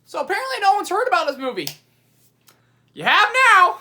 So apparently no one's heard about this movie. You have now!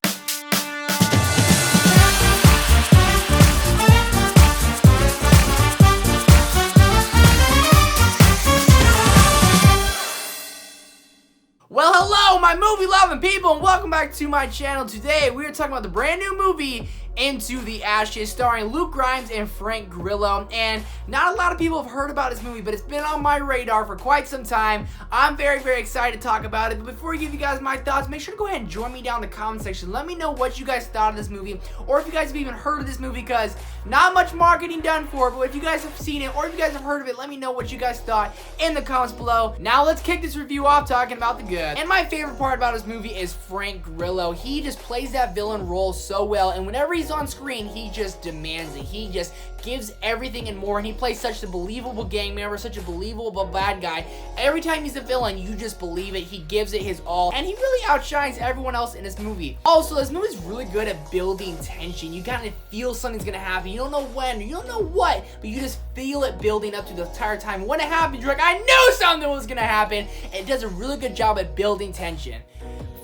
Well, hello, my movie-loving people, and welcome back to my channel. Today, we are talking about the brand new movie, Into the Ashes, starring Luke Grimes and Frank Grillo. And not a lot of people have heard about this movie, but it's been on my radar for quite some time. I'm very, very excited to talk about it. But before I give you guys my thoughts, make sure to go ahead and join me down in the comment section. Let me know what you guys thought of this movie, or if you guys have even heard of this movie, because not much marketing done for it. But if you guys have seen it, or if you guys have heard of it, let me know what you guys thought in the comments below. Now, let's kick this review off talking about the good. And my favorite part about this movie is Frank Grillo. He just plays that villain role so well, and whenever he's on screen, he just demands it. He just gives everything and more, and he plays such a believable gang member, such a believable bad guy. Every time he's a villain, you just believe it. He gives it his all, and he really outshines everyone else in this movie. Also, this movie's really good at building tension. You kind of feel something's gonna happen. You don't know when, you don't know what, but you just feel it building up to the entire time. When it happens, you're like, I knew something was gonna happen, and it does a really good job at building tension.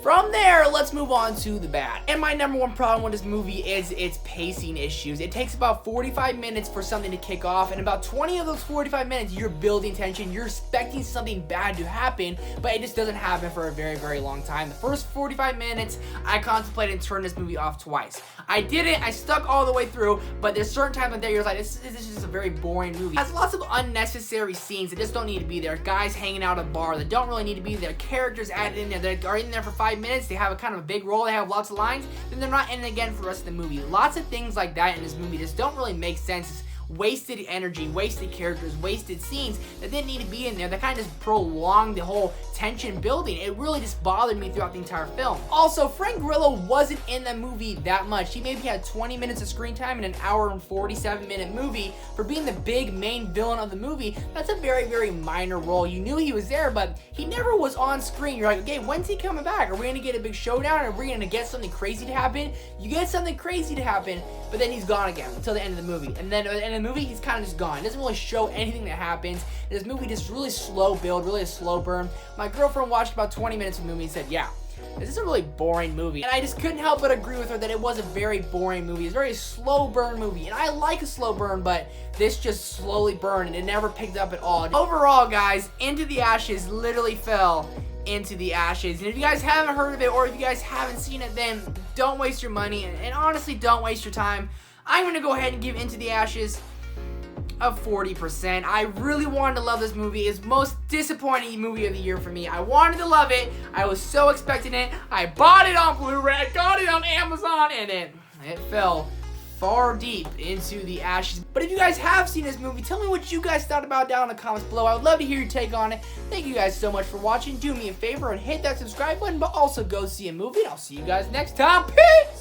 From there, let's move on to the bad. And my number one problem with this movie is its pacing issues. It takes about 45 minutes for something to kick off, and about 20 of those 45 minutes, you're building tension. You're expecting something bad to happen, but it just doesn't happen for a very, very long time. The first 45 minutes, I contemplated turning this movie off twice. I didn't. I stuck all the way through, but there's certain times like that you're like, this is just a very boring movie. It has lots of unnecessary scenes that just don't need to be there. Guys hanging out at a bar that don't really need to be there. Characters added in there that are in there for 5 minutes. They have a kind of a big role. They have lots of lines. Then they're not in it again for the rest of the movie. Lots of things like that in this movie just don't really make sense. It's wasted energy, wasted characters, wasted scenes that didn't need to be in there, that kind of just prolonged the whole tension building. It really just bothered me throughout the entire film. Also, Frank Grillo wasn't in the movie that much. He maybe had 20 minutes of screen time in an hour and 47-minute movie. For being the big main villain of the movie, that's a very, very minor role. You knew he was there, but he never was on screen. You're like, okay, when's he coming back? Are we gonna get a big showdown? Are we gonna get something crazy to happen? You get something crazy to happen, but then he's gone again until the end of the movie. And then at the end of the movie, he's kind of just gone. It doesn't really show anything that happens. This movie just really slow build, really a slow burn. My girlfriend watched about 20 minutes of the movie and said, yeah, this is a really boring movie. And I just couldn't help but agree with her that it was a very boring movie. It's a very slow burn movie. And I like a slow burn, but this just slowly burned and it never picked up at all. Overall, guys, Into the Ashes literally fell into the ashes. And if you guys haven't heard of it, or if you guys haven't seen it, then don't waste your money. And honestly, don't waste your time. I'm going to go ahead and give Into the Ashes a 40%. I really wanted to love this movie. It's the most disappointing movie of the year for me. I wanted to love it. I was so expecting it. I bought it on Blu-ray. I got it on Amazon, and it fell far deep into the ashes. But if you guys have seen this movie, tell me what you guys thought about it down in the comments below. I would love to hear your take on it. Thank you guys so much for watching. Do me a favor and hit that subscribe button, but also go see a movie, and I'll see you guys next time. Peace!